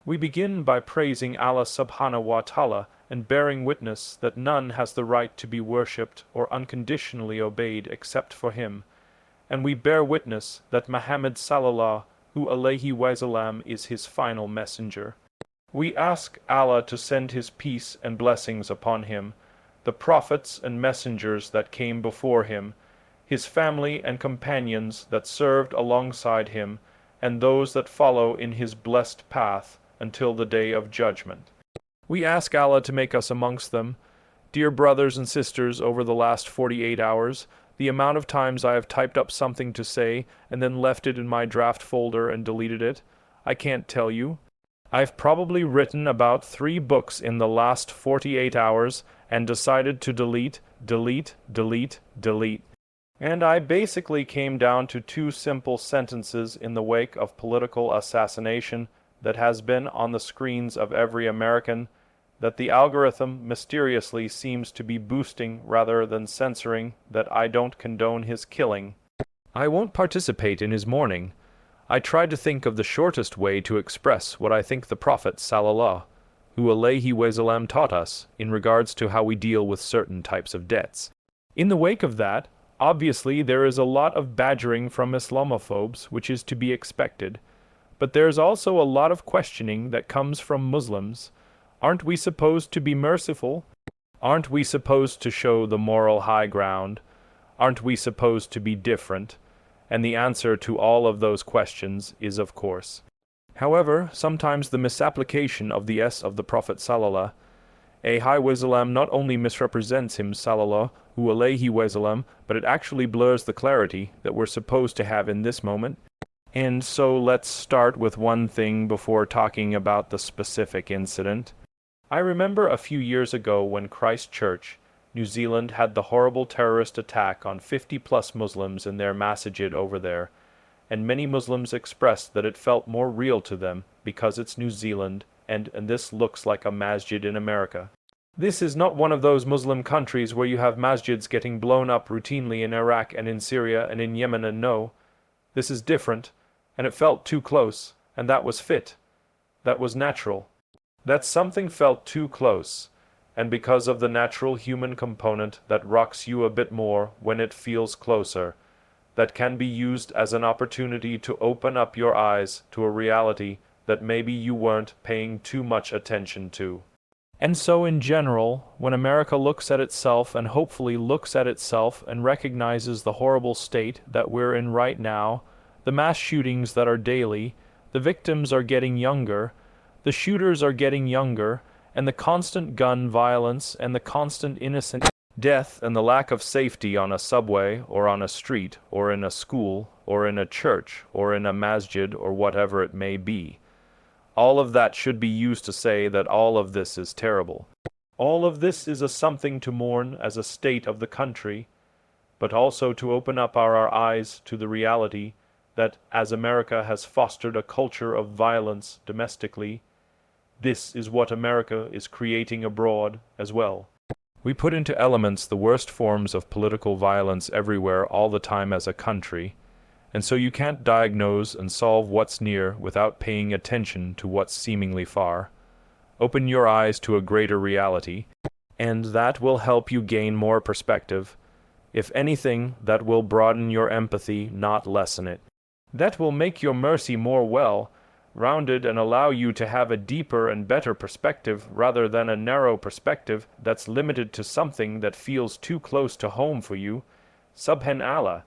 We begin by praising Allah subhanahu wa ta'ala and bearing witness that none has the right to be worshipped or unconditionally obeyed except for Him, and we bear witness that Muhammad sallallahu alayhi wasallam is His final messenger. We ask Allah to send His peace and blessings upon him, the prophets and messengers that came before him, his family and companions that served alongside him, and those that follow in his blessed path until the day of judgment. We ask Allah to make us amongst them. Dear brothers and sisters, over the last 48 hours, the amount of times I have typed up something to say and then left it in my draft folder and deleted it, I can't tell you. I've probably written about 3 books in the last 48 hours and decided to delete. And I basically came down to 2 simple sentences in the wake of political assassination that has been on the screens of every American, that the algorithm mysteriously seems to be boosting rather than censoring, that I don't condone his killing. I won't participate in his mourning. I tried to think of the shortest way to express what I think the Prophet sallallahu alayhi wasallam taught us in regards to how we deal with certain types of debts. In the wake of that, obviously there is a lot of badgering from Islamophobes, which is to be expected, but there's also a lot of questioning that comes from Muslims. Aren't we supposed to be merciful? Aren't we supposed to show the moral high ground? Aren't we supposed to be different? And the answer to all of those questions is of course. However, sometimes the misapplication of the S of the Prophet sallallahu alayhi wasallam not only misrepresents him sallallahu alayhi wasallam, but it actually blurs the clarity that we're supposed to have in this moment. And so let's start with one thing before talking about the specific incident. I remember a few years ago when Christchurch, New Zealand had the horrible terrorist attack on 50+ Muslims in their masjid over there, and many Muslims expressed that it felt more real to them because it's New Zealand and this looks like a masjid in America. This is not one of those Muslim countries where you have masjids getting blown up routinely in Iraq and in Syria and in Yemen, and no, this is different, and it felt too close, and that was fit. That was natural. That something felt too close, and because of the natural human component that rocks you a bit more when it feels closer, that can be used as an opportunity to open up your eyes to a reality that maybe you weren't paying too much attention to. And so in general, when America looks at itself and hopefully looks at itself and recognizes the horrible state that we're in right now, the mass shootings that are daily, the victims are getting younger, the shooters are getting younger, and the constant gun violence and the constant innocent death and the lack of safety on a subway or on a street or in a school or in a church or in a masjid or whatever it may be. All of that should be used to say that all of this is terrible. All of this is a something to mourn as a state of the country, but also to open up our eyes to the reality that as America has fostered a culture of violence domestically, this is what America is creating abroad as well. We put into elements the worst forms of political violence everywhere all the time as a country, and so you can't diagnose and solve what's near without paying attention to what's seemingly far. Open your eyes to a greater reality, and that will help you gain more perspective. If anything, that will broaden your empathy, not lessen it. That will make your mercy more well-rounded and allow you to have a deeper and better perspective rather than a narrow perspective that's limited to something that feels too close to home for you. Subhanallah.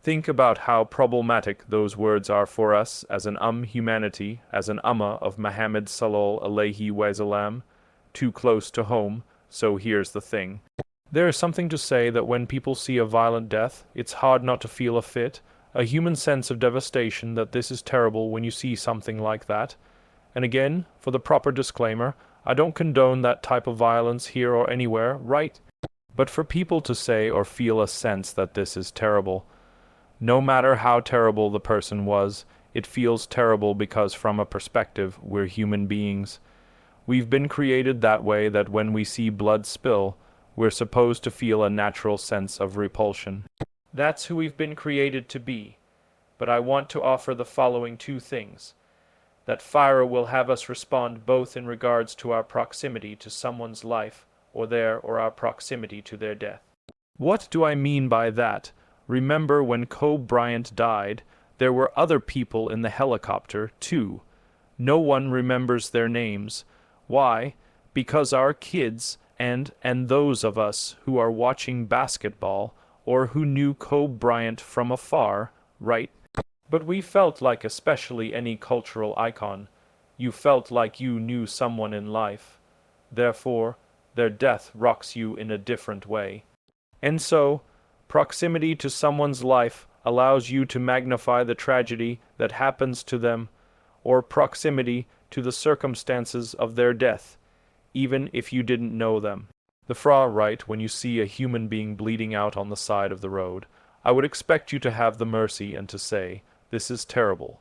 Think about how problematic those words are for us as an humanity, as an ummah of Muhammad sallallahu alayhi wasallam, too close to home. So here's the thing. There is something to say that when people see a violent death, it's hard not to feel a human sense of devastation that this is terrible when you see something like that. And again, for the proper disclaimer, I don't condone that type of violence here or anywhere, right? But for people to say or feel a sense that this is terrible, no matter how terrible the person was, it feels terrible because from a perspective, we're human beings. We've been created that way that when we see blood spill, we're supposed to feel a natural sense of repulsion. That's who we've been created to be. But I want to offer the following 2 things. That fire will have us respond both in regards to our proximity to someone's life or our proximity to their death. What do I mean by that? Remember when Kobe Bryant died, there were other people in the helicopter, too. No one remembers their names. Why? Because our kids and those of us who are watching basketball or who knew Kobe Bryant from afar, right? But we felt like, especially any cultural icon, you felt like you knew someone in life. Therefore, their death rocks you in a different way. And so, proximity to someone's life allows you to magnify the tragedy that happens to them, or proximity to the circumstances of their death, even if you didn't know them. The Fra write, when you see a human being bleeding out on the side of the road, I would expect you to have the mercy and to say, this is terrible,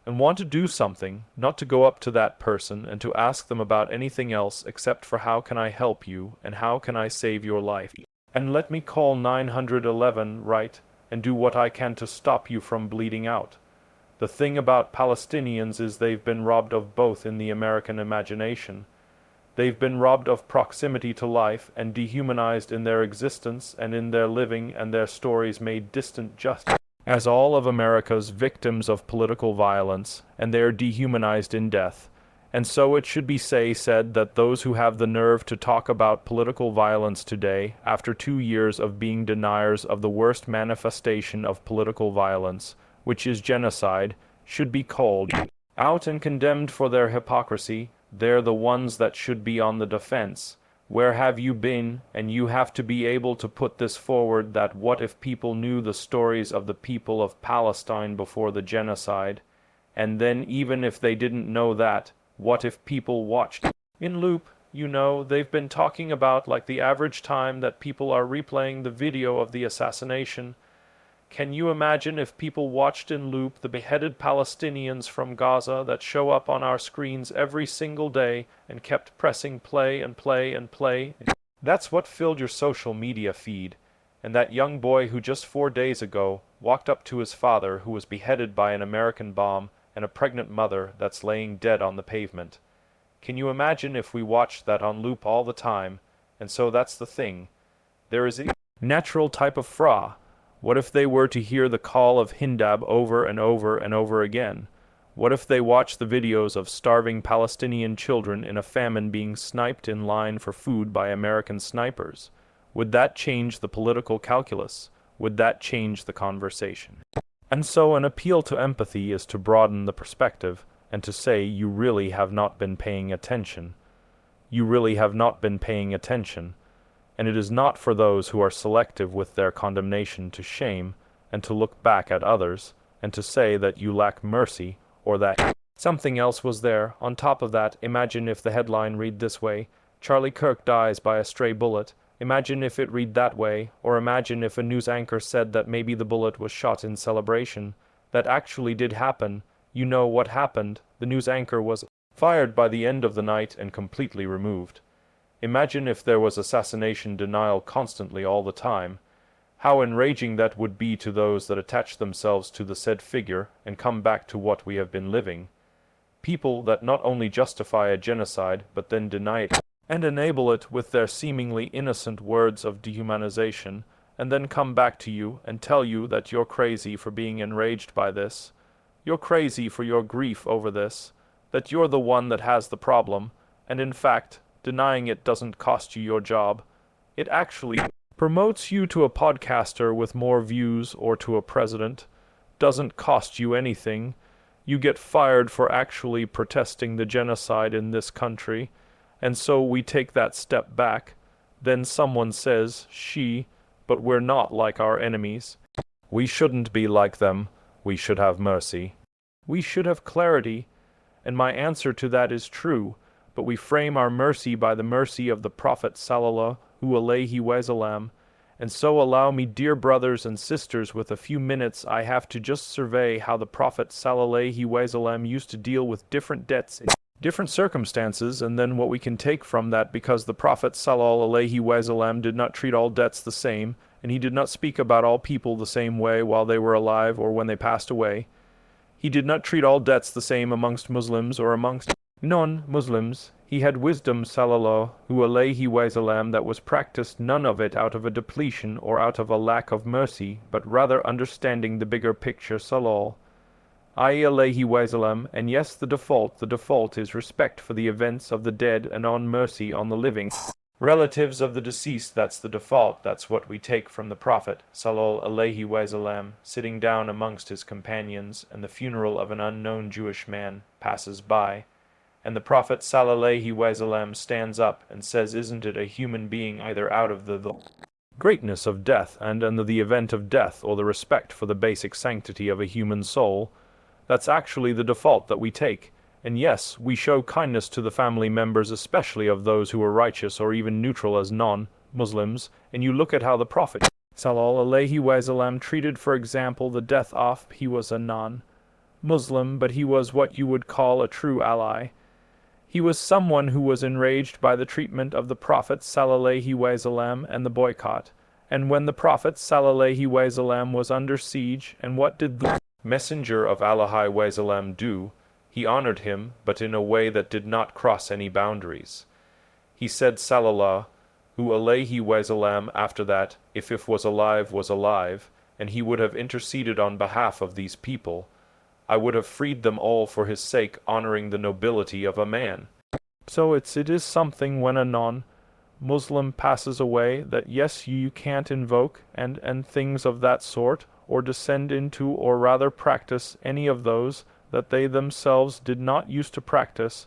and want to do something, not to go up to that person and to ask them about anything else except for how can I help you and how can I save your life. And let me call 911 right and do what I can to stop you from bleeding out. The thing about Palestinians is they've been robbed of both in the American imagination. They've been robbed of proximity to life and dehumanized in their existence and in their living, and their stories made distant just as all of America's victims of political violence, and they are dehumanized in death. And so it should be said that those who have the nerve to talk about political violence today, after 2 years of being deniers of the worst manifestation of political violence, which is genocide, should be called out and condemned for their hypocrisy. They're the ones that should be on the defense. Where have you been? And you have to be able to put this forward, that what if people knew the stories of the people of Palestine before the genocide? And then even if they didn't know that, what if people watched in loop? You know, they've been talking about like the average time that people are replaying the video of the assassination. Can you imagine if people watched in loop the beheaded Palestinians from Gaza that show up on our screens every single day and kept pressing play and play and play? That's what filled your social media feed. And that young boy who just 4 days ago walked up to his father who was beheaded by an American bomb, and a pregnant mother that's laying dead on the pavement. Can you imagine if we watched that on loop all the time? And so that's the thing. There is a natural type of Fra. What if they were to hear the call of Hindab over and over and over again? What if they watched the videos of starving Palestinian children in a famine being sniped in line for food by American snipers? Would that change the political calculus? Would that change the conversation? And so an appeal to empathy is to broaden the perspective and to say you really have not been paying attention. You really have not been paying attention. And it is not for those who are selective with their condemnation to shame and to look back at others and to say that you lack mercy or that something else was there. On top of that, imagine if the headline read this way, Charlie Kirk dies by a stray bullet. Imagine if it read that way, or imagine if a news anchor said that maybe the bullet was shot in celebration. That actually did happen. You know what happened. The news anchor was fired by the end of the night and completely removed. Imagine if there was assassination denial constantly all the time. How enraging that would be to those that attach themselves to the said figure and come back to what we have been living. People that not only justify a genocide but then deny it and enable it with their seemingly innocent words of dehumanization, and then come back to you and tell you that you're crazy for being enraged by this. You're crazy for your grief over this, that you're the one that has the problem, and in fact, denying it doesn't cost you your job. It actually promotes you to a podcaster with more views or to a president. Doesn't cost you anything. You get fired for actually protesting the genocide in this country. And so we take that step back. Then someone says, but we're not like our enemies. We shouldn't be like them. We should have mercy. We should have clarity. And my answer to that is true. But we frame our mercy by the mercy of the Prophet sallallahu alaihi wasallam. And so allow me, dear brothers and sisters, with a few minutes I have to just survey how the Prophet sallallahu alaihi wasallam used to deal with different debts in different circumstances, and then what we can take from that, because the Prophet sallallahu alaihi wasallam did not treat all debts the same, and he did not speak about all people the same way while they were alive or when they passed away. He did not treat all debts the same amongst Muslims or amongst non-Muslims. He had wisdom, sallallahu alayhi wasallam, that was practiced none of it out of a depletion or out of a lack of mercy, but rather understanding the bigger picture, sallallahu alayhi wasallam. And yes, the default is respect for the events of the dead and on mercy on the living. Relatives of the deceased, that's the default. That's what we take from the Prophet, sallallahu alayhi wasallam, sitting down amongst his companions, and the funeral of an unknown Jewish man passes by. And the Prophet sallallahu wasallam stands up and says, isn't it a human being either out of the greatness of death and under the event of death, or the respect for the basic sanctity of a human soul? That's actually the default that we take. And yes, we show kindness to the family members, especially of those who are righteous or even neutral as non-Muslims. And you look at how the Prophet sallallahu wasallam treated, for example, the death of, he was a non-Muslim, but he was what you would call a true ally. He was someone who was enraged by the treatment of the Prophet sallallahu wasallam and the boycott. And when the Prophet sallallahu wasallam was under siege, and what did the Messenger of Allah wasallam do? He honored him, but in a way that did not cross any boundaries. He said sallallahu alayhi wasallam after that, if was alive, and he would have interceded on behalf of these people, I would have freed them all for his sake, honoring the nobility of a man. So it is something when a non-Muslim passes away that yes, you can't invoke and things of that sort, or descend into, or rather practice any of those that they themselves did not used to practice,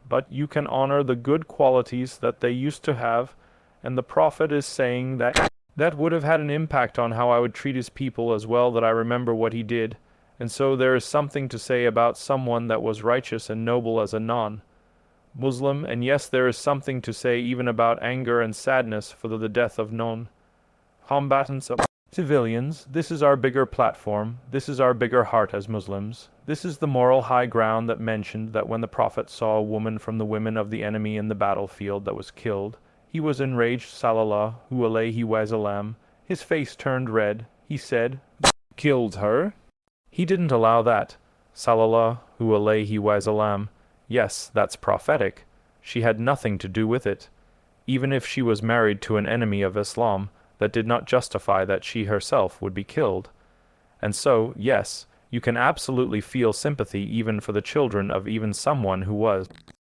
but you can honor the good qualities that they used to have. And the Prophet is saying that would have had an impact on how I would treat his people as well, that I remember what he did. And so there is something to say about someone that was righteous and noble as a non-Muslim, and yes, there is something to say even about anger and sadness for the death of non-combatants of civilians. This is our bigger platform, this is our bigger heart as Muslims. This is the moral high ground that mentioned that when the Prophet saw a woman from the women of the enemy in the battlefield that was killed, he was enraged, sallallahu alayhi wasallam. His face turned red. He said, "Killed her?" He didn't allow that, sallallahu alayhi wasallam. Yes, that's prophetic. She had nothing to do with it. Even if she was married to an enemy of Islam, that did not justify that she herself would be killed. And so, yes, you can absolutely feel sympathy even for the children of even someone who was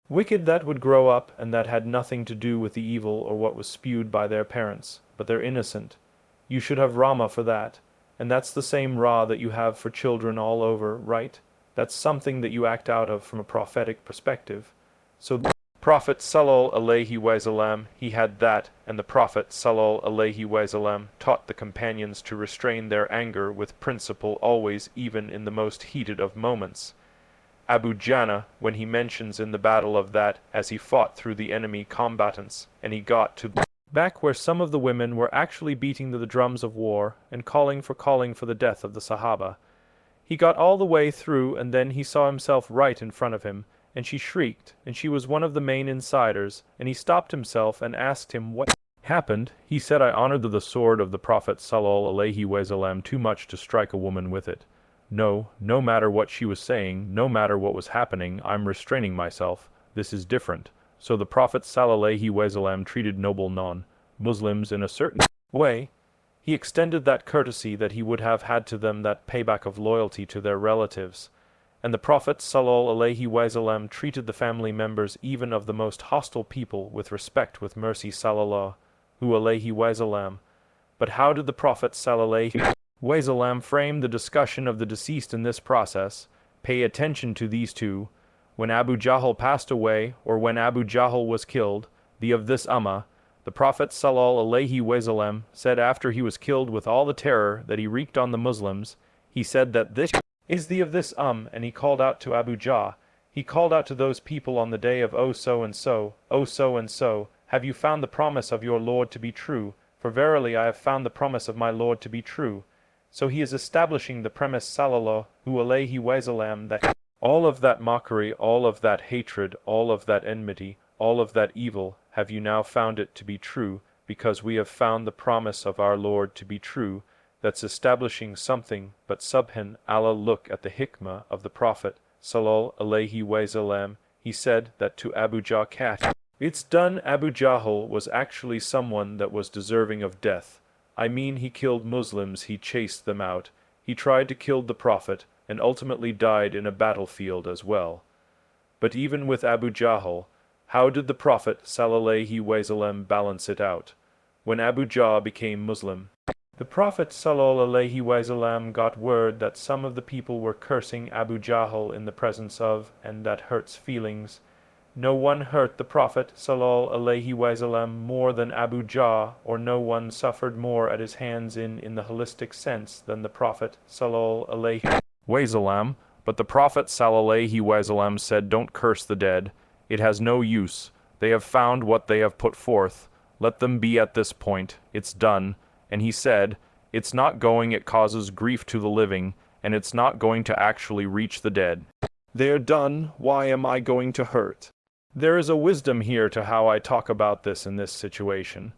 wicked, that would grow up and that had nothing to do with the evil or what was spewed by their parents, but they're innocent. You should have Rama for that. And that's the same Ra that you have for children all over, right? That's something that you act out of from a prophetic perspective. So the Prophet sallallahu alayhi wasallam, he had that, and the Prophet sallallahu alayhi wasallam taught the companions to restrain their anger with principle always, even in the most heated of moments. Abu Jana, when he mentions in the battle of that, as he fought through the enemy combatants, and he got to back where some of the women were actually beating the drums of war and calling for the death of the Sahaba. He got all the way through, and then he saw himself right in front of him, and she shrieked, and she was one of the main insiders, and he stopped himself and asked him what happened. He said, I honored the sword of the Prophet sallallahu alayhi wasallam too much to strike a woman with it. No matter what she was saying, no matter what was happening, I'm restraining myself. This is different. So the Prophet sallallahu wasallam treated noble non-Muslims in a certain way. He extended that courtesy that he would have had to them, that payback of loyalty to their relatives. And the Prophet sallallahu wasallam treated the family members even of the most hostile people with respect, with mercy, sallallahu wasallam. But how did the Prophet sallallahu wasallam frame the discussion of the deceased in this process? Pay attention to these two. When Abu Jahl passed away, or when Abu Jahl was killed, the of this ummah, the Prophet sallallahu wasallam said after he was killed with all the terror that he wreaked on the Muslims, he said that this is the of this and he called out to Abu Jahl, he called out to those people on the day of O so and so, have you found the promise of your Lord to be true? For verily I have found the promise of my Lord to be true. So he is establishing the premise sallallahu alayhi wasallam that all of that mockery, all of that hatred, all of that enmity, all of that evil, have you now found it to be true, because we have found the promise of our Lord to be true. that's establishing something, but subhan Allah look at the hikmah of the Prophet sallallahu alaihi wasallam. He said that to Abu Jahl, it's done. Abu Jahl was actually someone that was deserving of death. I mean, he killed Muslims, he chased them out, he tried to kill the Prophet, and ultimately died in a battlefield as well. But even with Abu Jahl, how did the Prophet sallallahu alaihi wasallam balance it out? When Abu Jahl became Muslim, the Prophet sallallahu alaihi wasallam got word that some of the people were cursing Abu Jahl in the presence of, and that hurts feelings. No one hurt the Prophet sallallahu alaihi wasallam more than Abu Jahl, or no one suffered more at his hands in the holistic sense than the Prophet sallallahu alaihi wasallam. But the Prophet sallallahu alaihi wasallam said, "Don't curse the dead. It has no use. They have found what they have put forth. Let them be at this point. It's done." And he said, "It's not going, it causes grief to the living, and it's not going to actually reach the dead. They're done, why am I going to hurt?" There is a wisdom here to how I talk about this in this situation.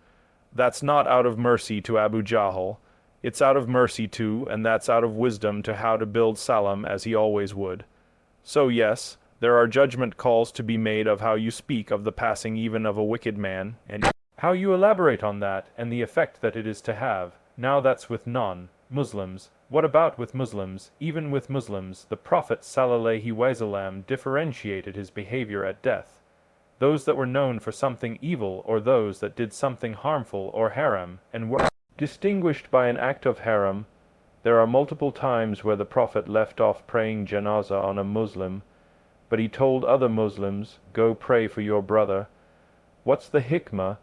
That's not out of mercy to Abu Jahl. It's out of mercy to, and that's out of wisdom to how to build salam as he always would. So yes, there are judgment calls to be made of how you speak of the passing even of a wicked man, and how you elaborate on that, and the effect that it is to have. Now that's with non-Muslims. What about with Muslims? Even with Muslims, the Prophet sallallahu alaihi wasallam differentiated his behavior at death. Those that were known for something evil, or those that did something harmful or haram, and were distinguished by an act of haram. There are multiple times where the Prophet left off praying janazah on a Muslim, but he told other Muslims, "Go pray for your brother." What's the hikmah?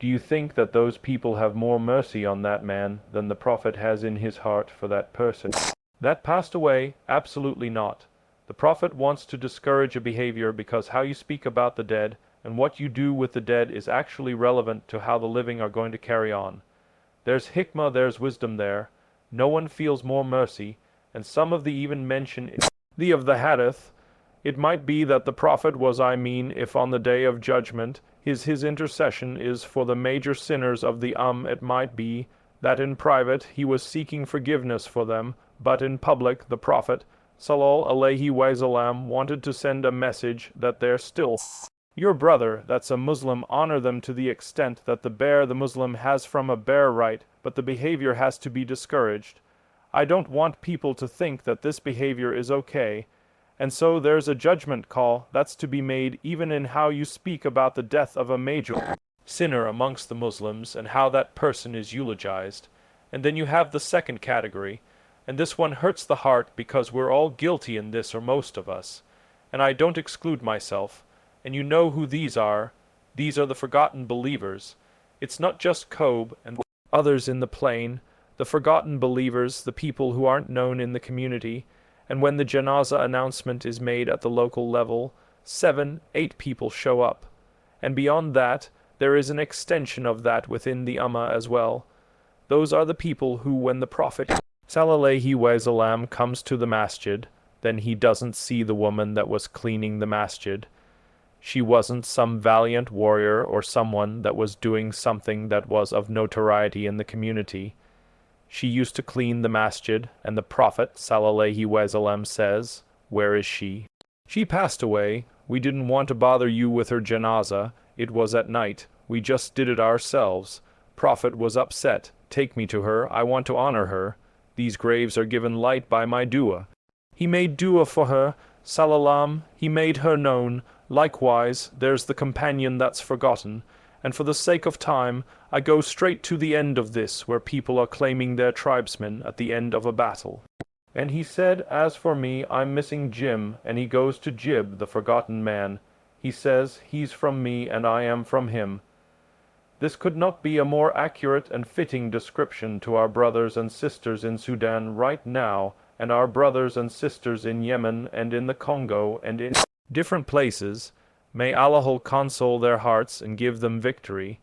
Do you think that those people have more mercy on that man than the Prophet has in his heart for that person that passed away? Absolutely not. The Prophet wants to discourage a behavior because how you speak about the dead and what you do with the dead is actually relevant to how the living are going to carry on. There's hikmah, there's wisdom there. No one feels more mercy, and some of the even mention the of the hadith. It might be that the Prophet was, if on the day of judgment his intercession is for the major sinners of the it might be that in private he was seeking forgiveness for them, but in public the Prophet sallallahu alaihi wasallam wanted to send a message that they're still your brother, that's a Muslim. Honor them to the extent that the Muslim has from a bare right, but the behavior has to be discouraged. I don't want people to think that this behavior is okay, and so there's a judgment call that's to be made even in how you speak about the death of a major sinner amongst the Muslims and how that person is eulogized. And then you have the second category, and this one hurts the heart because we're all guilty in this, or most of us, and I don't exclude myself. And you know who these are. These are the forgotten believers. It's not just Kobe and others in the plain, the forgotten believers, the people who aren't known in the community. And when the janazah announcement is made at the local level, 7, 8 people show up. And beyond that, there is an extension of that within the ummah as well. Those are the people who, when the Prophet sallallahu alaihi wasallam comes to the masjid, then he doesn't see the woman that was cleaning the masjid. She wasn't some valiant warrior or someone that was doing something that was of notoriety in the community. She used to clean the masjid, and the Prophet sallallahu alaihi wasallam says, "Where is she?" "She passed away. We didn't want to bother you with her janazah. It was at night. We just did it ourselves. Prophet was upset. Take me to her. I want to honor her. These graves are given light by my dua." He made dua for her, salalam, he made her known. Likewise, there's the companion that's forgotten, and for the sake of time, I go straight to the end of this, where people are claiming their tribesmen at the end of a battle. And he said, "As for me, I'm missing Jim," and he goes to Jib, the forgotten man. He says, "He's from me, and I am from him." This could not be a more accurate and fitting description to our brothers and sisters in Sudan right now, and our brothers and sisters in Yemen and in the Congo and in different places. May Allah console their hearts and give them victory.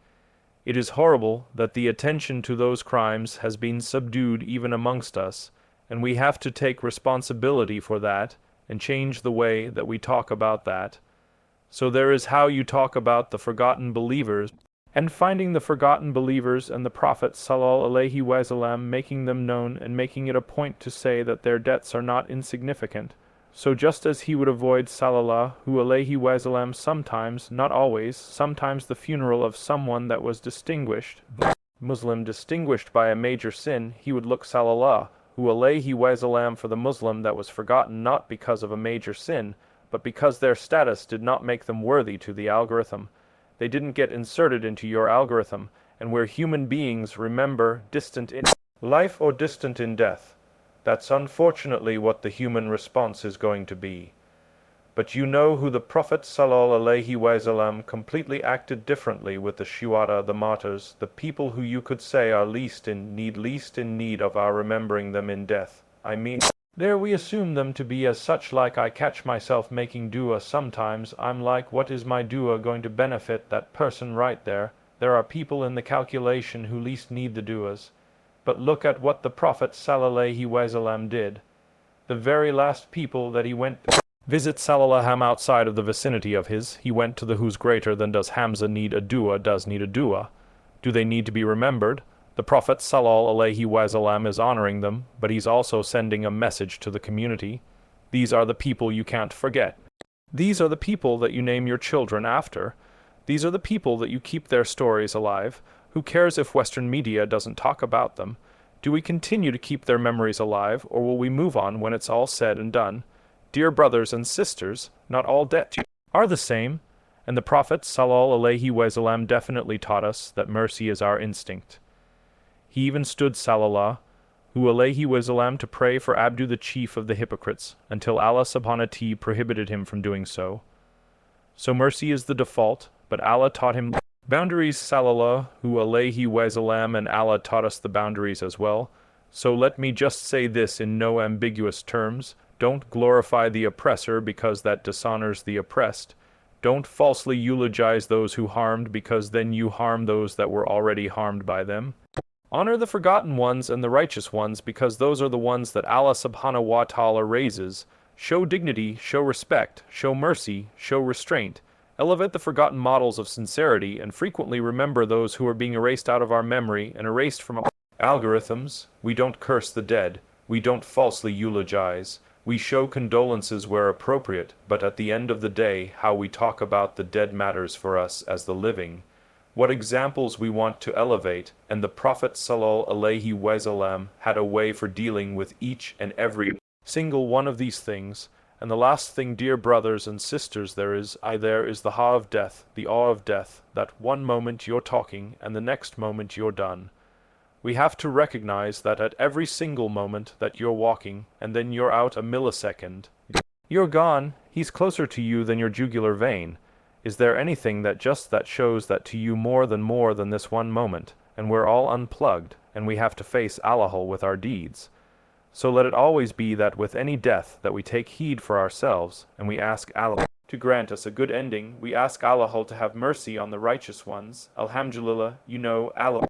It is horrible that the attention to those crimes has been subdued even amongst us, and we have to take responsibility for that and change the way that we talk about that. So there is how you talk about the forgotten believers. and finding the forgotten believers and the Prophet sallallahu alaihi wasallam, making them known and making it a point to say that their debts are not insignificant. So just as he would avoid sallallahu alaihi wasallam sometimes, not always, sometimes the funeral of someone that was distinguished, Muslim distinguished by a major sin, he would look sallallahu alaihi wasallam for the Muslim that was forgotten not because of a major sin, but because their status did not make them worthy to the algorithm. They didn't get inserted into your algorithm, and where human beings remember distant in life or distant in death. That's unfortunately what the human response is going to be. But you know who the Prophet sallallahu alaihi wasallam completely acted differently with the shuhada, the martyrs, the people who you could say are least in need of our remembering them in death. I mean, there we assume them to be as such. Like I catch myself making dua sometimes. I'm like, what is my dua going to benefit that person right there? There are people in the calculation who least need the duas. But look at what the Prophet sallallahu alaihi wasallam did. The very last people that he went to visit sallallahu outside of the vicinity of his, he went to the who's greater than does Hamza need a dua, does need a dua. Do they need to be remembered? The Prophet sallallahu alaihi wasallam is honoring them, but he's also sending a message to the community. These are the people you can't forget. These are the people that you name your children after. These are the people that you keep their stories alive. Who cares if Western media doesn't talk about them? Do we continue to keep their memories alive, or will we move on when it's all said and done? Dear brothers and sisters, not all debt are the same, and the Prophet sallallahu alaihi wasallam definitely taught us that mercy is our instinct. He even stood sallallahu alaihi wasallam to pray for Abdu, the chief of the hypocrites, until Allah subhanahu wa ta'ala prohibited him from doing so. So mercy is the default, but Allah taught him boundaries sallallahu alaihi wasallam, and Allah taught us the boundaries as well. So let me just say this in no ambiguous terms. Don't glorify the oppressor because that dishonors the oppressed. Don't falsely eulogize those who harmed because then you harm those that were already harmed by them. Honor the forgotten ones and the righteous ones because those are the ones that Allah subhanahu wa ta'ala raises. Show dignity, show respect, show mercy, show restraint. Elevate the forgotten models of sincerity and frequently remember those who are being erased out of our memory and erased from our algorithms. We don't curse the dead. We don't falsely eulogize. We show condolences where appropriate, but at the end of the day, how we talk about the dead matters for us as the living. What examples we want to elevate, and the Prophet sallallahu alaihi wasallam had a way for dealing with each and every single one of these things. And the last thing, dear brothers and sisters, there is the awe of death, that one moment you're talking and the next moment you're done. We have to recognize that at every single moment that you're walking, and then you're out a millisecond, you're gone. He's closer to you than your jugular vein. Is there anything that shows that to you more than this one moment? And we're all unplugged, and we have to face Allah with our deeds. So let it always be that with any death that we take heed for ourselves, and we ask Allah to grant us a good ending. We ask Allah to have mercy on the righteous ones. Alhamdulillah, you know Allah